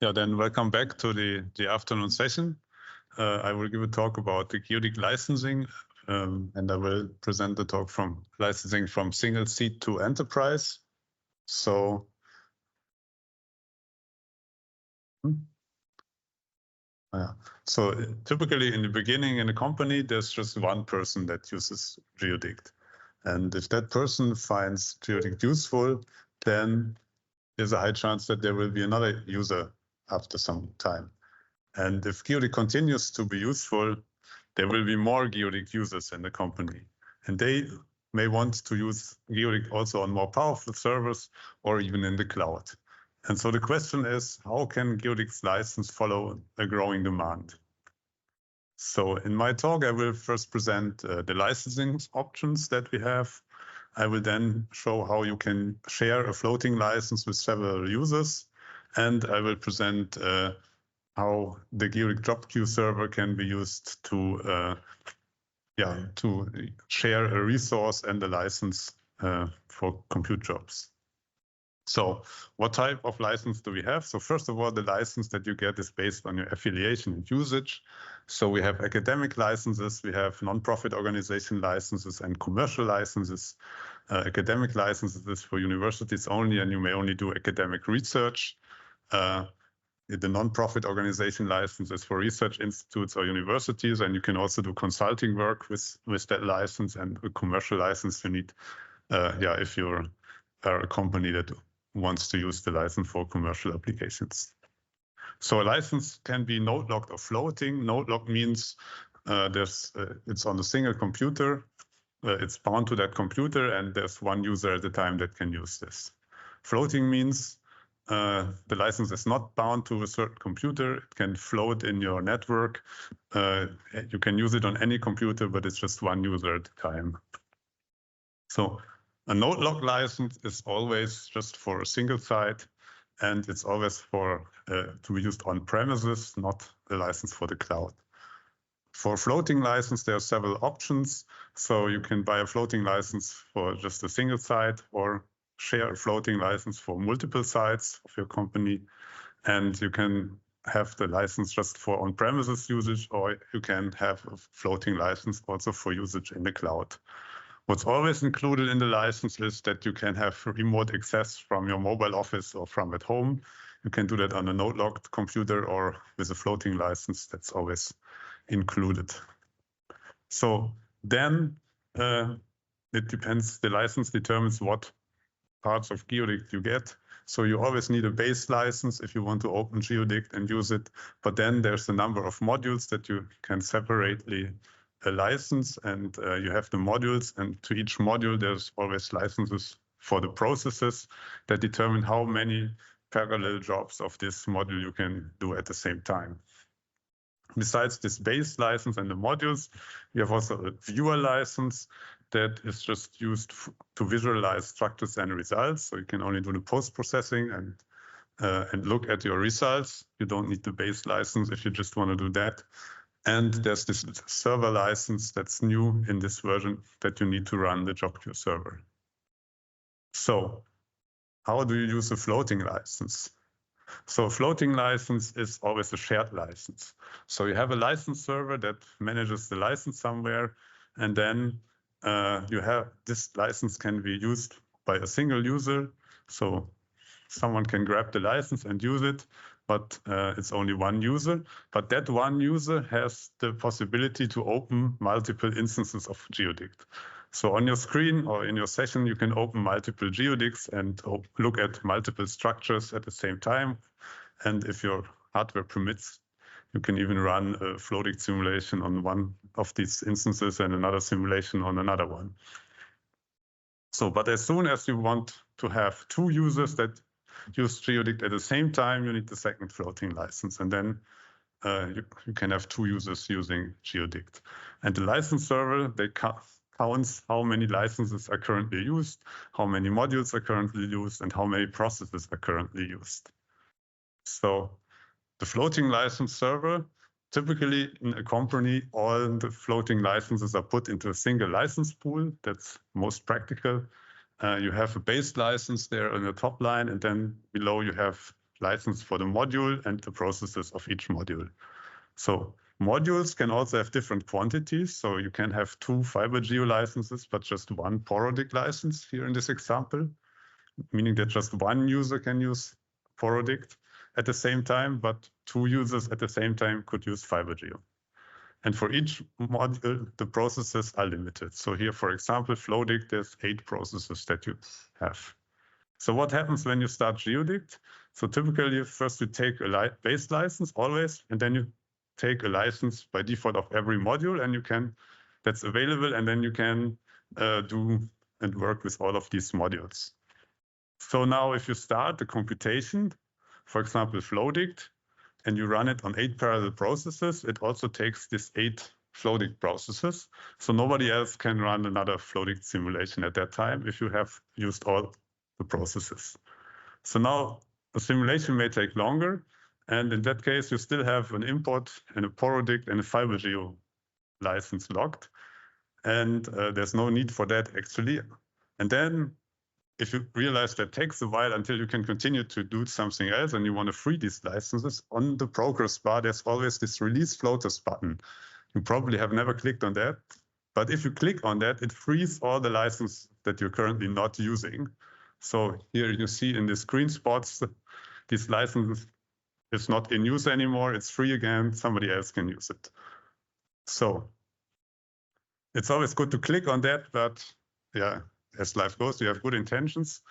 Yeah, then welcome back to the afternoon session. I will give a talk about the Geodik licensing, and I will present the talk from licensing from single seat to enterprise. So, so typically in the beginning in a company, there's just one person that uses Geodict. And if that person finds Geodict useful, then there's a high chance that there will be another user after some time. And if Geodict continues to be useful, there will be more Geodict users in the company. And they may want to use Geodict also on more powerful servers or even in the cloud. And so the question is, how can Geodict's license follow a growing demand? So in my talk, I will first present the licensing options that we have. I will then show how you can share a floating license with several users. And I will present how the Geodict job queue server can be used to share a resource and a license for compute jobs. So what type of license do we have? So first of all, the license that you get is based on your affiliation and usage. So we have academic licenses, we have non-profit organization licenses and commercial licenses. Academic licenses is for universities only, and you may only do academic research. The non-profit organization license is for research institutes or universities, and you can also do consulting work with that license. And a commercial license you need, if you're a company that wants to use the license for commercial applications. So a license can be node-locked or floating. Node-locked means it's on a single computer. It's bound to that computer, and there's one user at a time that can use this. Floating means the license is not bound to a certain computer. It can float in your network. You can use it on any computer, but it's just one user at a time. So a node-locked license is always just for a single site, and it's always for to be used on premises, not a license for the cloud. For floating license, there are several options. So you can buy a floating license for just a single site, or share a floating license for multiple sites of your company. And you can have the license just for on-premises usage, or you can have a floating license also for usage in the cloud. What's always included in the license is that you can have remote access from your mobile office or from at home. You can do that on a node-locked computer or with a floating license. That's always included. So then it depends. The license determines what parts of Geodict you get. So you always need a base license if you want to open Geodict and use it. But then there's a number of modules that you can separately license, and you have the modules, and to each module there's always licenses for the processes that determine how many parallel jobs of this module you can do at the same time. Besides this base license and the modules, we have also a viewer license that is just used to visualize structures and results. So you can only do the post-processing and look at your results. You don't need the base license if you just want to do that. And there's this server license that's new in this version that you need to run the job queue server. So how do you use a floating license? So a floating license is always a shared license. So you have a license server that manages the license somewhere, and then you have this license can be used by a single user. So someone can grab the license and use it, but it's only one user. But that one user has the possibility to open multiple instances of Geodict. So on your screen or in your session, you can open multiple Geodicts and look at multiple structures at the same time. And if your hardware permits, you can even run a floating simulation on one of these instances and another simulation on another one. So, but as soon as you want to have two users that use Geodict at the same time, you need the second floating license, and then you can have two users using Geodict. And the license server, they counts how many licenses are currently used, how many modules are currently used, and how many processes are currently used. So the floating license server, typically in a company, all the floating licenses are put into a single license pool. That's most practical. You have a base license there on the top line, and then below you have license for the module and the processes of each module. So modules can also have different quantities. So you can have 2 FiberGeo licenses, but just 1 Porodict license here in this example, meaning that just 1 user can use Porodict at the same time, but 2 users at the same time could use FiberGeo. And for each module, the processes are limited. So here, for example, Flowdict, there's 8 processes that you have. So what happens when you start Geodict? So typically, first you take a base license always, and then you take a license by default of every module, and that's available, and then you can do and work with all of these modules. So now if you start the computation, for example, Flowdict, and you run it on 8 parallel processes, it also takes this 8 Flowdict processes. So nobody else can run another Flowdict simulation at that time if you have used all the processes. So now the simulation may take longer, and in that case, you still have an import and a Porodict and a FiberGeo license locked, and there's no need for that actually. And then if you realize that takes a while until you can continue to do something else and you want to free these licenses, on the progress bar, there's always this release floaters button. You probably have never clicked on that, but if you click on that, it frees all the licenses that you're currently not using. So here you see in these green spots, this license is not in use anymore. It's free again. Somebody else can use it. So it's always good to click on that, but yeah, as life goes, you have good intentions,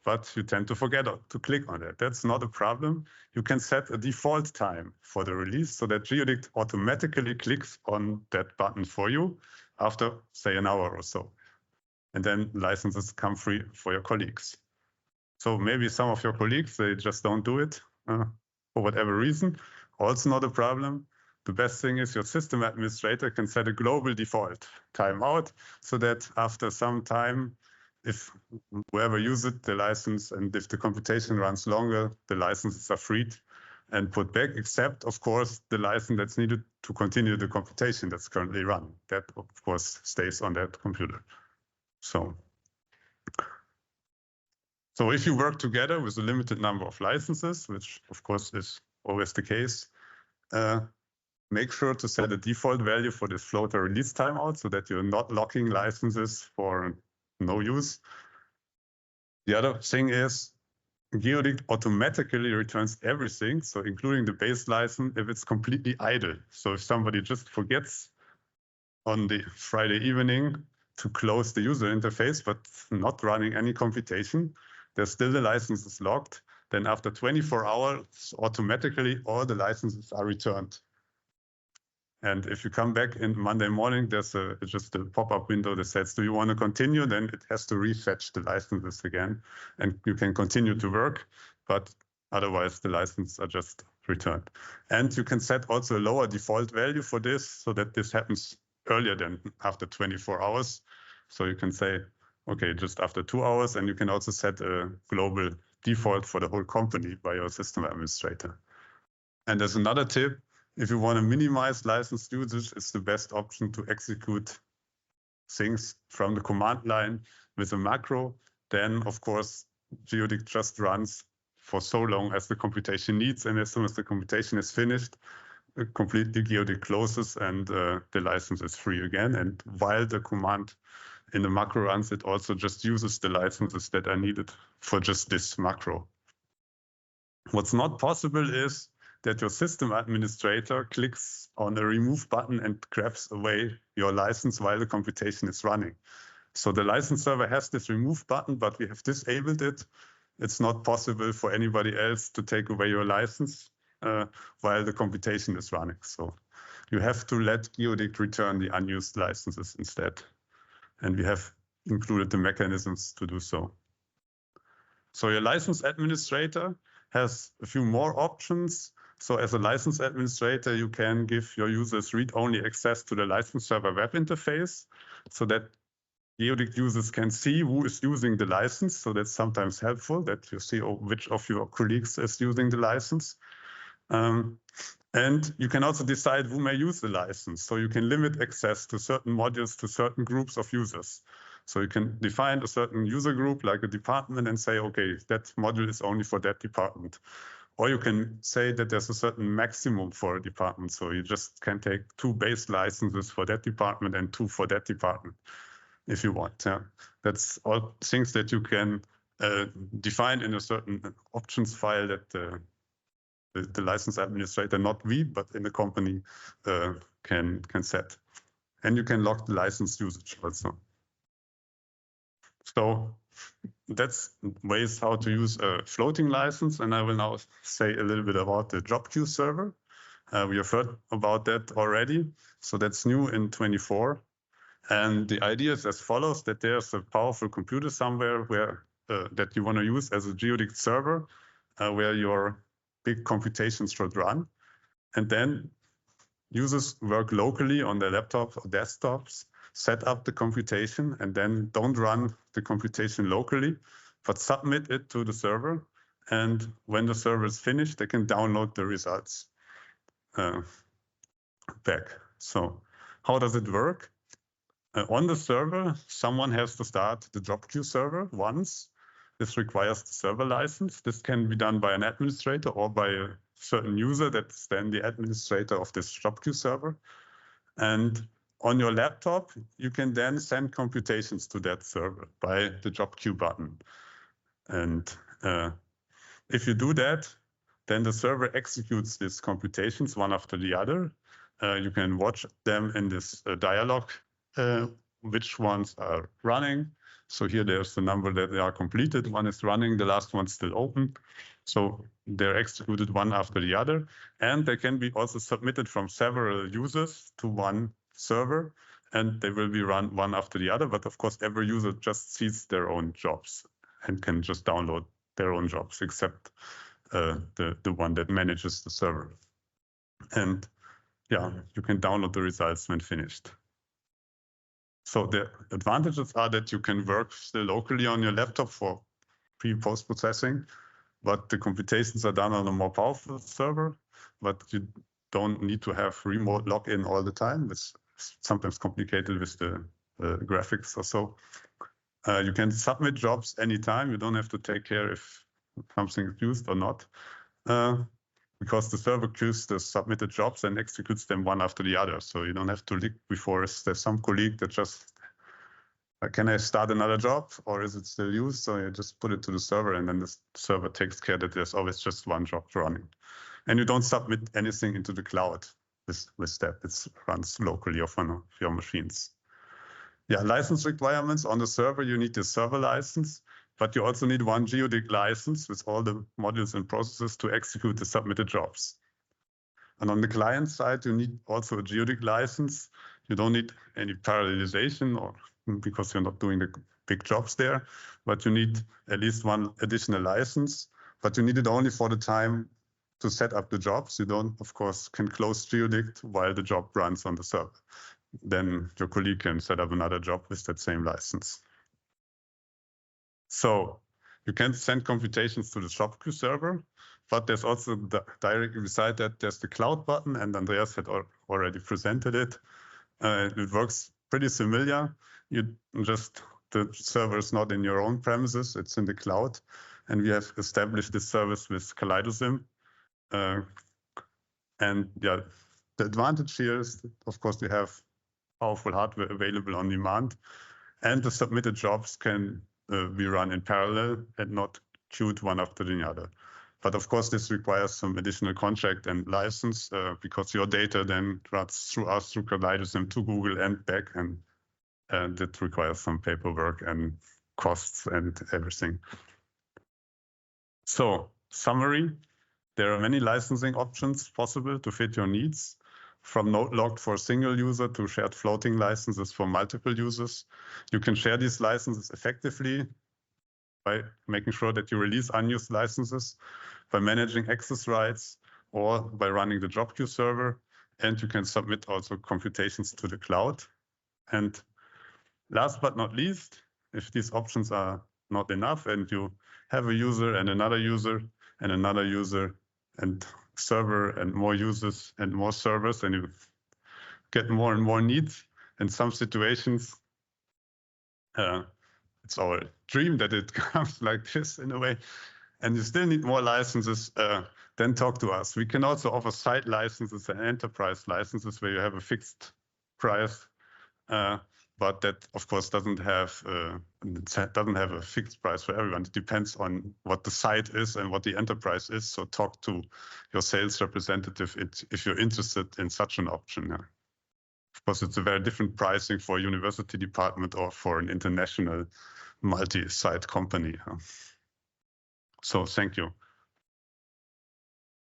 but you tend to forget to click on it. That's not a problem. You can set a default time for the release so that Geodict automatically clicks on that button for you after, say, an hour or so. And then licenses come free for your colleagues. So maybe some of your colleagues, they just don't do it for whatever reason. Also not a problem. The best thing is your system administrator can set a global default timeout so that after some time, if whoever uses the license and if the computation runs longer, the licenses are freed and put back, except, of course, the license that's needed to continue the computation that's currently run. That, of course, stays on that computer. So if you work together with a limited number of licenses, which, of course, is always the case, make sure to set a default value for this floater release timeout so that you're not locking licenses for no use. The other thing is Geodict automatically returns everything, so including the base license, if it's completely idle. So if somebody just forgets on the Friday evening to close the user interface, but not running any computation, there's still the licenses locked. Then after 24 hours, automatically all the licenses are returned. And if you come back in Monday morning, there's just a pop-up window that says, do you want to continue? Then it has to refetch the licenses again, and you can continue to work, but otherwise the licenses are just returned. And you can set also a lower default value for this so that this happens earlier than after 24 hours. So you can say, okay, just after 2 hours, and you can also set a global default for the whole company by your system administrator. And there's another tip. If you want to minimize license usage, it's the best option to execute things from the command line with a macro. Then, of course, Geodict just runs for so long as the computation needs. And as soon as the computation is finished, completely Geodict closes and the license is free again. And while the command in the macro runs, it also just uses the licenses that are needed for just this macro. What's not possible is that your system administrator clicks on the remove button and grabs away your license while the computation is running. So the license server has this remove button, but we have disabled it. It's not possible for anybody else to take away your license while the computation is running. So you have to let Geodict return the unused licenses instead. And we have included the mechanisms to do so. So your license administrator has a few more options. So as a license administrator, you can give your users read-only access to the license server web interface so that Geodict users can see who is using the license. So that's sometimes helpful that you see which of your colleagues is using the license. And you can also decide who may use the license. So you can limit access to certain modules to certain groups of users. So you can define a certain user group like a department and say, okay, that module is only for that department. Or you can say that there's a certain maximum for a department. So you just can take 2 base licenses for that department and 2 for that department if you want. Yeah. That's all things that you can define in a certain options file that the license administrator, not we, but in the company, can set. And you can log the license usage also. So that's ways how to use a floating license. And I will now say a little bit about the job queue server. We have heard about that already. So that's new in 24. And the idea is as follows, that there's a powerful computer somewhere where that you want to use as a geodict server, where your big computations should run. And then users work locally on their laptops or desktops, set up the computation, and then don't run the computation locally, but submit it to the server. And when the server is finished, they can download the results back. So how does it work? On the server, someone has to start the job queue server once. This requires the server license. This can be done by an administrator or by a certain user that's then the administrator of this job queue server. And on your laptop, you can then send computations to that server by the job queue button. And if you do that, then the server executes these computations one after the other. You can watch them in this dialog, which ones are running. So here there's the number that they are completed. One is running, the last one's still open. So they're executed one after the other. And they can be also submitted from several users to one server, and they will be run one after the other. But of course, every user just sees their own jobs and can just download their own jobs, except the one that manages the server. And yeah, you can download the results when finished. So the advantages are that you can work still locally on your laptop for pre-post processing, but the computations are done on a more powerful server, but you don't need to have remote login all the time. It's sometimes complicated with the graphics or so. You can submit jobs anytime. You don't have to take care if something is used or not, because the server queues the submitted jobs and executes them one after the other. So you don't have to look before there's some colleague that just, can I start another job or is it still used? So you just put it to the server and then the server takes care that there's always just one job running. And you don't submit anything into the cloud with that. It runs locally off one of your machines. Yeah, license requirements. On the server, you need the server license, but you also need one geodict license with all the modules and processes to execute the submitted jobs. And on the client side, you need also a geodict license. You don't need any parallelization or because you're not doing the big jobs there, but you need at least one additional license, but you need it only for the time to set up the jobs. You don't, of course, can close geodict while the job runs on the server. Then your colleague can set up another job with that same license. So you can send computations to the job queue server, but there's also directly beside that, there's the cloud button, and Andreas had already presented it. It works pretty similar. The server is not in your own premises, it's in the cloud. And we have established this service with KaleidoSim. And yeah, the advantage here is, of course, you have powerful hardware available on demand, and the submitted jobs can be run in parallel and not queued one after the other. But of course, this requires some additional contract and license because your data then runs through us, through KaleidoSim to Google and back, and that requires some paperwork and costs and everything. So, summary, there are many licensing options possible to fit your needs, from node locked for a single user to shared floating licenses for multiple users. You can share these licenses effectively by making sure that you release unused licenses, by managing access rights, or by running the job queue server. And you can submit also computations to the cloud. And last but not least, if these options are not enough and you have a user and another user and another user and server and more users and more servers, and you get more and more needs. In some situations, it's our dream that it comes like this in a way. and you still need more licenses, then talk to us. We can also offer site licenses and enterprise licenses where you have a fixed price, but that of course doesn't have a fixed price for everyone. It depends on what the site is and what the enterprise is. So talk to your sales representative if you're interested in such an option. Yeah. Of course, it's a very different pricing for a university department or for an international multi-site company. So thank you.